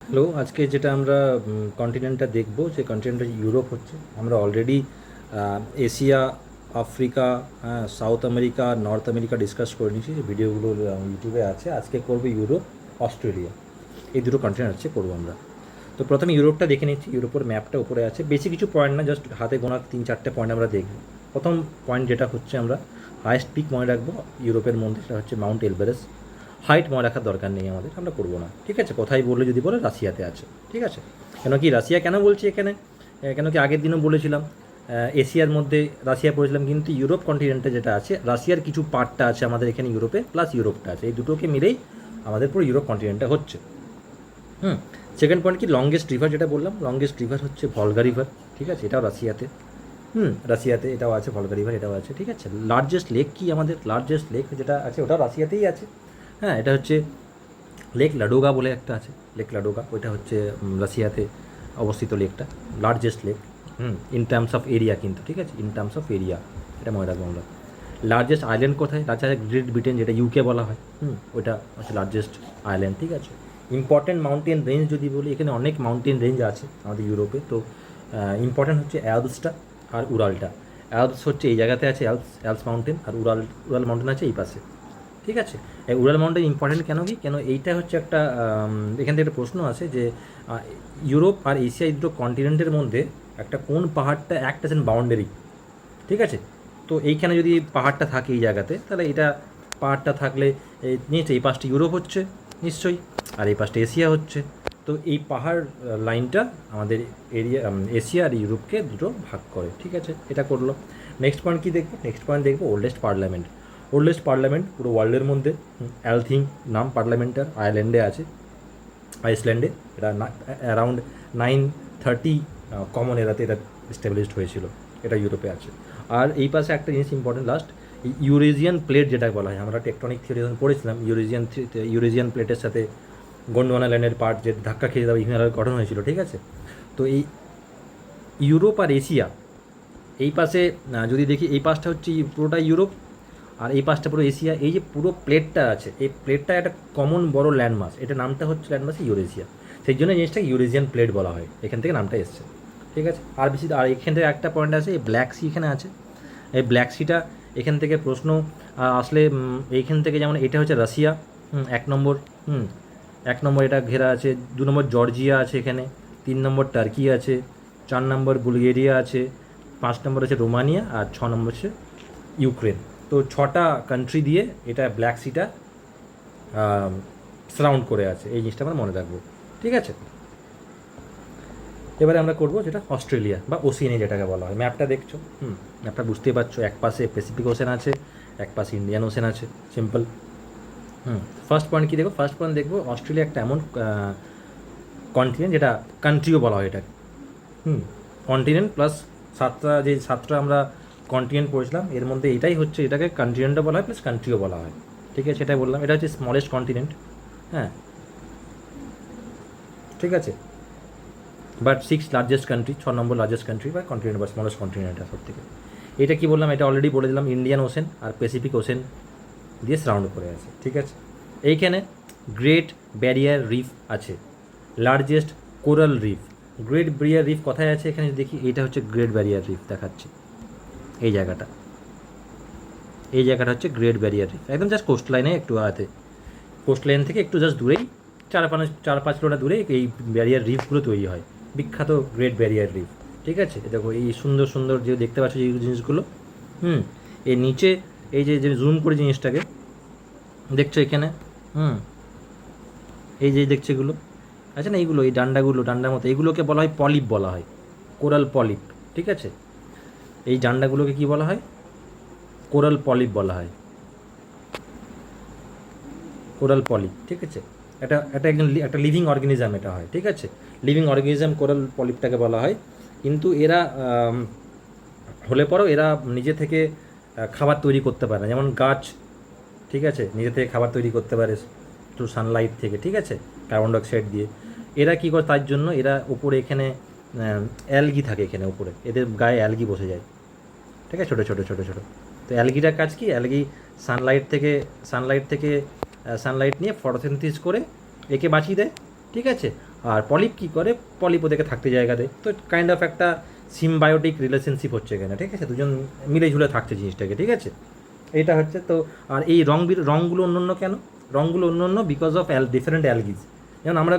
Hello, আজকে যেটা আমরা কন্টিনেন্টটা দেখব, সেই কন্টিনেন্টটা ইউরোপ হচ্ছে। আমরা অলরেডি এশিয়া, আফ্রিকা, হ্যাঁ, south America, north America discuss করে নিয়েছি। যে ভিডিওগুলো ইউটিউবে আছে। আজকে করব ইউরোপ, অস্ট্রেলিয়া, এই দুটো কন্টিনেন্ট হচ্ছে করবো আমরা। তো প্রথমে ইউরোপটা দেখে নিচ্ছি। ইউরোপের ম্যাপটা উপরে আছে, বেশি কিছু পয়েন্ট না, জাস্ট হাতে গোনা 3-4টে পয়েন্ট আমরা দেখব। প্রথম পয়েন্ট যেটা হচ্ছে, আমরা হায়েস্ট পিক মনে রাখবো ইউরোপের মধ্যে, সেটা হচ্ছে মাউন্ট এলবারেস। হাইট মনে রাখার দরকার নেই আমাদের, আমরা করবো না, ঠিক আছে। কোথায় বললে যদি বলে রাশিয়াতে আছে, ঠিক আছে। কেন কি রাশিয়া কেন বলছি এখানে, কেন কি আগের দিনও বলেছিলাম এশিয়ার মধ্যে রাশিয়া পড়েছিলাম, কিন্তু ইউরোপ কন্টিনেন্টে যেটা আছে, রাশিয়ার কিছু পার্টটা আছে আমাদের এখানে ইউরোপে, প্লাস ইউরোপটা আছে, এই দুটোকে মিলেই আমাদের পুরো ইউরোপ কন্টিনেন্টটা হচ্ছে। সেকেন্ড পয়েন্ট কি, লংগেস্ট রিভার যেটা বললাম, লংগেস্ট রিভার হচ্ছে ভলগা রিভার, ঠিক আছে, এটাও রাশিয়াতে। রাশিয়াতে এটাও আছে, ভলগা রিভার এটাও আছে, ঠিক আছে। লার্জেস্ট লেক কি আমাদের, লার্জেস্ট লেক যেটা আছে ওটাও রাশিয়াতেই আছে। হ্যাঁ, এটা হচ্ছে লেক লাডোগা বলে একটা আছে, লেক লাডোগা, ওইটা হচ্ছে রাশিয়াতে অবস্থিত লেকটা, largest lake. In terms of area কিন্তু, ঠিক আছে, ইন টার্মস অফ এরিয়া, এটা মনে রাখবো আমরা। লার্জেস্ট আইল্যান্ড কোথায়, রাশিয়া গ্রেট ব্রিটেন, যেটা ইউকে বলা হয়, ওইটা হচ্ছে লার্জেস্ট আইল্যান্ড, ঠিক আছে। ইম্পর্টেন্ট মাউন্টেন রেঞ্জ যদি বলি, এখানে অনেক মাউন্টেন রেঞ্জ আছে আমাদের ইউরোপে। তো ইম্পর্টেন্ট হচ্ছে অ্যালপসটা আর উরালটা। অ্যালপস হচ্ছে এই জায়গাতে আছে, অ্যালপস মাউন্টেন, আর উরাল মাউন্টেন আছে এই পাশে, ঠিক আছে। এই উরাল মাউন্টেন ইম্পর্টেন্ট কেন কি, কেন এইটা হচ্ছে একটা এখান থেকে একটা প্রশ্ন আছে যে ইউরোপ আর এশিয়া, এই দুটো কন্টিনেন্টের মধ্যে একটা কোন পাহাড়টা অ্যাক্ট অ্যাজ এন বাউন্ডারি, ঠিক আছে। তো এইখানে যদি পাহাড়টা থাকে এই জায়গাতে, তাহলে এটা পাহাড়টা থাকলে নিশ্চয়ই এই পাশটা ইউরোপ হচ্ছে নিশ্চয়ই, আর এই পাশটা এশিয়া হচ্ছে। তো এই পাহাড় লাইনটা আমাদের এরিয়া, এশিয়া আর ইউরোপকে দুটো ভাগ করে, ঠিক আছে, এটা করলো। নেক্সট পয়েন্ট কী দেখবো, নেক্সট পয়েন্ট দেখবো ওল্ডেস্ট পার্লামেন্ট। ওল্ডেস্ট পার্লামেন্ট পুরো ওয়ার্ল্ডের মধ্যে অ্যালথিং নাম পার্লামেন্টার, আয়ারল্যান্ডে আছে, আইসল্যান্ডে। এটা অ্যারাউন্ড 930 কমন এরাতে এটা এস্টাবলিশড হয়েছিল, এটা ইউরোপে আছে। আর এই পাশে একটা জিনিস ইম্পর্টেন্ট, লাস্ট ইউরেজিয়ান প্লেট যেটা বলা হয়, আমরা টেকটনিক থিওরি পড়েছিলাম, ইউরেজিয়ান প্লেটের সাথে গন্ডোয়ানা ল্যান্ডের পার্ট যে ধাক্কা খেয়ে দেওয়া হিমালয়ের গঠন হয়েছিল, ঠিক আছে। তো এই ইউরোপ আর এশিয়া, এই পাশে যদি দেখি, এই পাশটা হচ্ছে পুরোটা ইউরোপ, আর এই পাশটা পুরো এশিয়া। এই যে পুরো প্লেটটা আছে, এই প্লেটটা একটা কমন বড় ল্যান্ডমাস, এটা নামটা হচ্ছে ল্যান্ডমাস ইউরেশিয়া। সেই জন্য জিনিসটাকে ইউরেশিয়ান প্লেট বলা হয়, এখান থেকে নামটা এসছে, ঠিক আছে। আর বেশি, আর এখান থেকে একটা পয়েন্ট আছে, এই ব্ল্যাক সি এখানে আছে। এই ব্ল্যাক সিটা এখান থেকে প্রশ্ন আসলে, এইখান থেকে যেমন এটা হচ্ছে রাশিয়া, 1 নম্বর, 1 নম্বর এটা ঘেরা আছে, 2 নম্বর জর্জিয়া আছে এখানে, 3 নম্বর টার্কি আছে, 4 নম্বর বুলগেরিয়া আছে, 5 নম্বর আছে রোমানিয়া, আর 6 নম্বর হচ্ছে ইউক্রেন। তো 6টা কান্ট্রি দিয়ে এটা ব্ল্যাক সিটা সারাউন্ড করে আছে, এই জিনিসটা আমরা মনে রাখবো, ঠিক আছে। এবারে আমরা করবো যেটা অস্ট্রেলিয়া বা ওসিয়ানি যেটাকে বলা হয়। ম্যাপটা দেখছো, ম্যাপটা বুঝতেই পারছো, এক পাশে প্যাসিফিক ওশেন আছে, এক পাশে ইন্ডিয়ান ওশেন আছে, সিম্পল। ফার্স্ট পয়েন্ট কী দেখবো, ফার্স্ট পয়েন্ট দেখবো অস্ট্রেলিয়া একটা এমন কন্টিনেন্ট যেটা কান্ট্রিও বলা হয় এটাকে। কন্টিনেন্ট প্লাস সাতটা আমরা কন্টিনেন্ট পড়েছিলাম, এর মধ্যে এটাই হচ্ছে, এটাকে কন্টিনেন্টও বলা হয় প্লাস কান্ট্রিও বলা হয়, ঠিক আছে, সেটাই বললাম। এটা হচ্ছে স্মলেস্ট কন্টিনেন্ট, হ্যাঁ, ঠিক আছে। But 6 largest country, 6 number largest country বা কন্টিনেন্ট বা স্মলেস্ট কন্টিনেন্ট এটা সব থেকে। এটা কী বললাম, এটা অলরেডি বলে দিলাম, ইন্ডিয়ান ওশেন আর প্যাসিফিক ওশেন দিয়ে সারাউন্ড করে আছে, ঠিক আছে। এইখানে গ্রেট ব্যারিয়ার রিফ আছে, largest coral reef. Great Barrier Reef কোথায় আছে, এখানে দেখি, এইটা হচ্ছে গ্রেট ব্যারিয়ার রিফ দেখাচ্ছে, এই জায়গাটা, এই জায়গাটা হচ্ছে গ্রেট ব্যারিয়ার রিফ, একদম জাস্ট কোস্ট লাইনে একটু হাতে, কোস্ট লাইন থেকে একটু জাস্ট দূরেই, 4-5 কিলোমিটার দূরে এই ব্যারিয়ার রিফগুলো তৈরি হয়, বিখ্যাত গ্রেট ব্যারিয়ার রিফ, ঠিক আছে। দেখো এই সুন্দর সুন্দর যে দেখতে পাচ্ছ এই জিনিসগুলো, এর নিচে এই যে জুম করে জিনিসটাকে দেখছো এখানে, এই যে দেখছো এগুলো আছে না, এইগুলো, এই ডান্ডার মতো, এইগুলোকে বলা হয় পলিপ বলা হয়, কোরাল পলিপ, ঠিক আছে। এই ডান্ডাগুলোকে কি বলা হয়, কোরাল পলিপ বলা হয়, কোরাল পলিপ, ঠিক আছে। এটা এটা একদম একটা লিভিং অর্গানিজম এটা হয়, ঠিক আছে, লিভিং অর্গানিজম কোরাল পলিপটাকে বলা হয়। কিন্তু এরা হলে পরেও এরা নিজে থেকে খাবার তৈরি করতে পারে না, যেমন গাছ, ঠিক আছে, নিজে থেকে খাবার তৈরি করতে পারে একটু সানলাইট থেকে, ঠিক আছে, কার্বন ডাইঅক্সাইড দিয়ে। এরা কী করে, তার জন্য এরা উপরে এখানে অ্যালগি থাকে, এখানে উপরে এদের গায়ে অ্যালগি বসে যায়, ঠিক আছে, ছোটো ছোটো ছোটো ছোটো। তো অ্যালগিটার কাজ কি, অ্যালগি সানলাইট নিয়ে ফটোসিনথেসিস করে একে বাঁচিয়ে দেয়, ঠিক আছে। আর পলিপ কী করে, পলিপ ওদেরকে থাকতে জায়গা দেয়। তো কাইন্ড অফ একটা সিম্বায়োটিক রিলেশনশিপ হচ্ছে এখানে, ঠিক আছে, দুজন মিলে ঝুলে থাকছে জিনিসটাকে, ঠিক আছে। এটা হচ্ছে তো। আর এই রঙগুলো অন্য অন্য কেন? রঙগুলো অন্য অন্য বিকজ অফ ডিফারেন্ট অ্যালগিজ। যেমন আমরা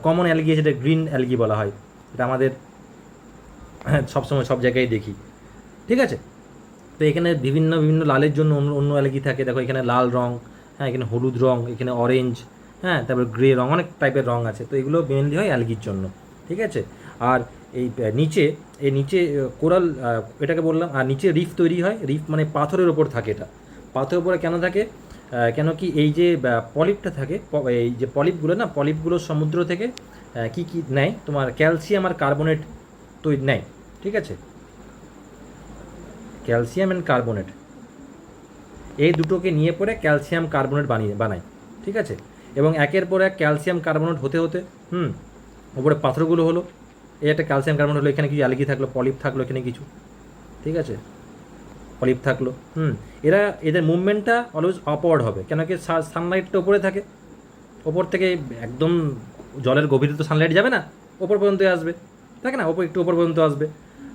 কমন অ্যালগি যেটা গ্রিন অ্যালগি বলা হয়, এটা আমাদের সবসময় সব জায়গায় দেখি, ঠিক আছে। তো এখানে বিভিন্ন বিভিন্ন লালের জন্য অন্য অন্য অ্যালগি থাকে। দেখো এখানে লাল রঙ, হ্যাঁ, এখানে হলুদ রঙ, এখানে অরেঞ্জ, হ্যাঁ, তারপর গ্রে রঙ, অনেক টাইপের রঙ আছে। তো এগুলো মেনলি হয় অ্যালগির জন্য, ঠিক আছে। আর এই নিচে কোরাল, এটাকে বললাম। আর নিচে রিফ তৈরি হয়। রিফ মানে পাথরের ওপর থাকে। এটা পাথরের ওপরে কেন থাকে? কেন কি এই যে পলিপটা থাকে, এই যে পলিপগুলো না, পলিপগুলো সমুদ্র থেকে কি কি নেয়, তোমার ক্যালসিয়াম আর কার্বনেট তৈরি নেয়, ঠিক আছে। ক্যালসিয়াম অ্যান্ড কার্বনেট, এই দুটোকে নিয়ে পরে ক্যালসিয়াম কার্বনেট বানায়, ঠিক আছে। এবং একের পর এক ক্যালসিয়াম কার্বনেট হতে হতে ওপরে পাথরগুলো হলো। এই একটা ক্যালসিয়াম কার্বনেট হলো, এখানে কিছু অ্যালগি থাকলো, পলিপ থাকলো এখানে কিছু, ঠিক আছে, পলিপ থাকলো। এদের মুভমেন্টটা অলওয়েজ আপওয়ার্ড হবে, কেন কি সানলাইটটা ওপরে থাকে। ওপর থেকে একদম জলের গভীরে তো সানলাইট যাবে না, ওপর পর্যন্ত আসবে, থাকে না, একটু ওপর পর্যন্ত আসবে।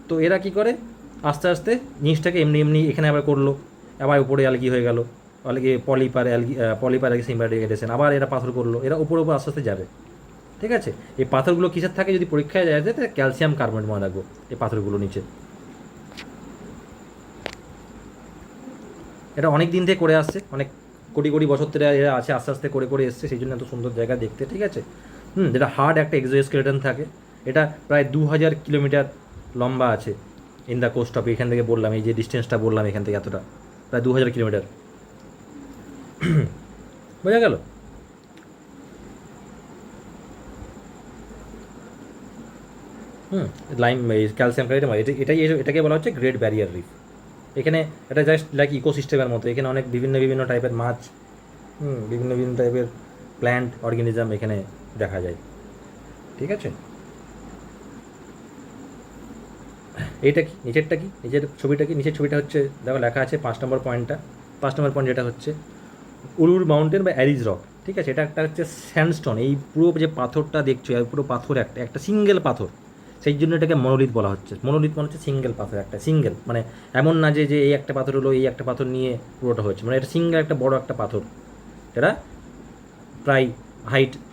তো এরা কি করে, আস্তে আস্তে জিনিসটাকে এমনি এমনি এখানে আবার করলো, আবার উপরে অ্যালগি হয়ে গেল, পলিপার অ্যালগি সিম্বায়োটিক রিলেশন, আবার এরা পাথর করলো, এরা উপর উপর আস্তে আস্তে যাবে, ঠিক আছে। এই পাথরগুলো কিসের থাকে যদি পরীক্ষায় যায়, তাহলে ক্যালসিয়াম কার্বনেট মনে রাখবো এই পাথরগুলো নিচে। এটা অনেক দিন থেকে করে আসছে, অনেক কোটি কোটি বছর ধরে এরা আছে, আস্তে আস্তে করে করে এসছে, সেই জন্য এত সুন্দর জায়গা দেখতে, ঠিক আছে। যেটা হার্ড একটা এক্সোস্কেলেটন থাকে। এটা প্রায় 2000 কিলোমিটার লম্বা আছে ইন দ্য কোস্ট অফ, এখান থেকে বললাম, এই যে ডিস্টেন্সটা বললাম এখান থেকে এতটা, প্রায় 2000 কিলোমিটার। বোঝা গেল? লাইম ক্যালসিয়াম কার্বনেট, এটাকে বলা হচ্ছে গ্রেট ব্যারিয়ার রিফ। এখানে এটা জাস্ট লাইক ইকোসিস্টেমের মতো, এখানে অনেক বিভিন্ন বিভিন্ন টাইপের মাছ, বিভিন্ন বিভিন্ন টাইপের প্ল্যান্ট অর্গানিজম এখানে দেখা যায়, ঠিক আছে। এইটা কি, নিচেরটা কি, নিচের ছবিটা কি? নিচের ছবিটা হচ্ছে, দেখো লেখা আছে 5 নম্বর পয়েন্টটা। 5 নম্বর পয়েন্ট যেটা হচ্ছে উলুর মাউন্টেন বা অ্যারিজ রক, ঠিক আছে। এটা একটা হচ্ছে স্যান্ডস্টোন। এই পুরো যে পাথরটা দেখছো, পুরো পাথর একটা সিঙ্গেল পাথর, সেই জন্য এটাকে মনোলিথ বলা হচ্ছে। মনোলিথ মানে হচ্ছে সিঙ্গেল পাথর, একটা সিঙ্গেল, মানে এমন না যে এই একটা পাথর হলো, এই একটা পাথর নিয়ে পুরোটা হচ্ছে, মানে এটা সিঙ্গেল একটা বড় একটা পাথর। এটা প্রায়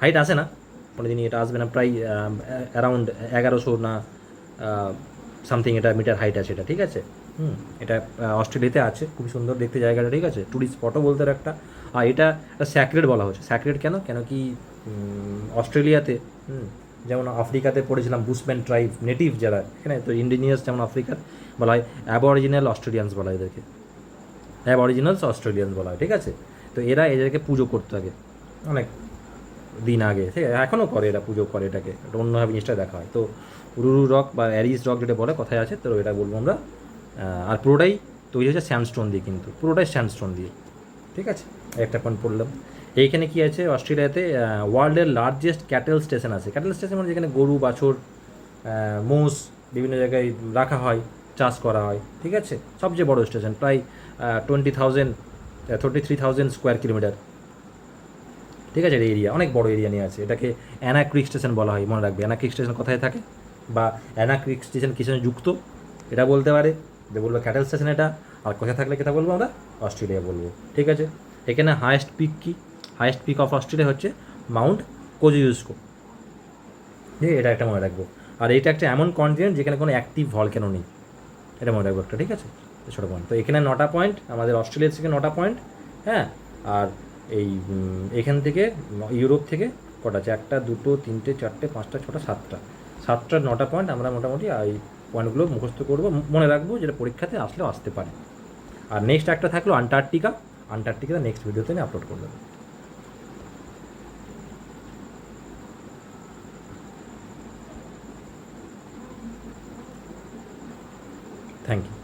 হাইট আসে না কোনো দিনই, এটা আসবে না, প্রায় অ্যারাউন্ড 1100 না সামথিং এটা মিটার হাইট আছে এটা, ঠিক আছে। এটা অস্ট্রেলিয়াতে আছে, খুবই সুন্দর দেখতে জায়গাটা, ঠিক আছে, ট্যুরিস্ট স্পটও বলতে একটা। আর এটা স্যাক্রেড বলা হচ্ছে। স্যাক্রেড কেন কি অস্ট্রেলিয়াতে, যেমন আফ্রিকাতে পড়েছিলাম বুশম্যান ট্রাইব, নেটিভ যারা এখানে, তো ইন্ডিজিনিয়াস যেমন আফ্রিকার বলা হয় অ্যাবঅরিজিনাল অস্ট্রেলিয়ানস বলা হয় এদেরকে, অ্যাবঅরিজিনালস অস্ট্রেলিয়ানস বলা হয়, ঠিক আছে। তো এরা এদেরকে পুজো করতে থাকে অনেক দিন আগে, ঠিক আছে, এখনও করে, এরা পুজো করে এটাকে, এটা অন্যভাবে জিনিসটা দেখা হয়। তো উরুরু রক বা অ্যারিজ রক যেটা বলে কথায় আছে, তো এটা বলবো আমরা। আর পুরোটাই তৈরি হচ্ছে স্যান্ডস্টোন দিয়ে, কিন্তু পুরোটাই স্যান্ডস্টোন দিয়ে, ঠিক আছে। একটা পয়েন্ট পড়লাম। এইখানে কি আছে, অস্ট্রেলিয়াতে ওয়ার্ল্ডের লার্জেস্ট ক্যাটেল স্টেশন আছে। ক্যাটেল স্টেশন মানে যেখানে গরু বাছুর মোষ বিভিন্ন জায়গায় রাখা হয়, চাষ করা হয়, ঠিক আছে। সবচেয়ে বড় স্টেশন, প্রায় 33,000 স্কোয়ার কিলোমিটার, ঠিক আছে। এরিয়া অনেক বড় এরিয়া নিয়ে আছে। এটাকে অ্যানা ক্রিক স্টেশন বলা হয়, মনে রাখবে। অ্যানা ক্রিক স্টেশন কোথায় থাকে, বা অ্যানা ক্রিক স্টেশন কিসের যুক্ত, এটা বলতে পারে, যে বলবো ক্যাটেল স্টেশন এটা। আর কোথায় থাকলে কেটা বলবো আমরা, অস্ট্রেলিয়া বলবো, ঠিক আছে। এখানে হায়েস্ট পিক কি, হায়েস্ট পিক অফ অস্ট্রেলিয়া হচ্ছে মাউন্ট কোজিউস্কো, এটা একটা মনে রাখবো। আর এটা একটা এমন কন্টিনেন্ট যেখানে কোনো অ্যাক্টিভ ভলক্যানো নেই, এটা মনে রাখবো একটা, ঠিক আছে। ছোটো পয়েন্ট। তো এখানে 9টা পয়েন্ট, আমাদের অস্ট্রেলিয়া থেকে 9টা পয়েন্ট, হ্যাঁ। আর এখান থেকে ইউরোপ থেকে কটা আছে, 1 2 3 4 5 6 7টা 9টা পয়েন্ট আমরা মোটামুটি এই পয়েন্টগুলো মুখস্থ করবো, মনে রাখবো, যেটা পরীক্ষাতে আসলেও আসতে পারে। আর নেক্সট একটা থাকলো আন্টার্কটিকা নেক্সট ভিডিওতে আমি আপলোড করে দেবো। Thank you.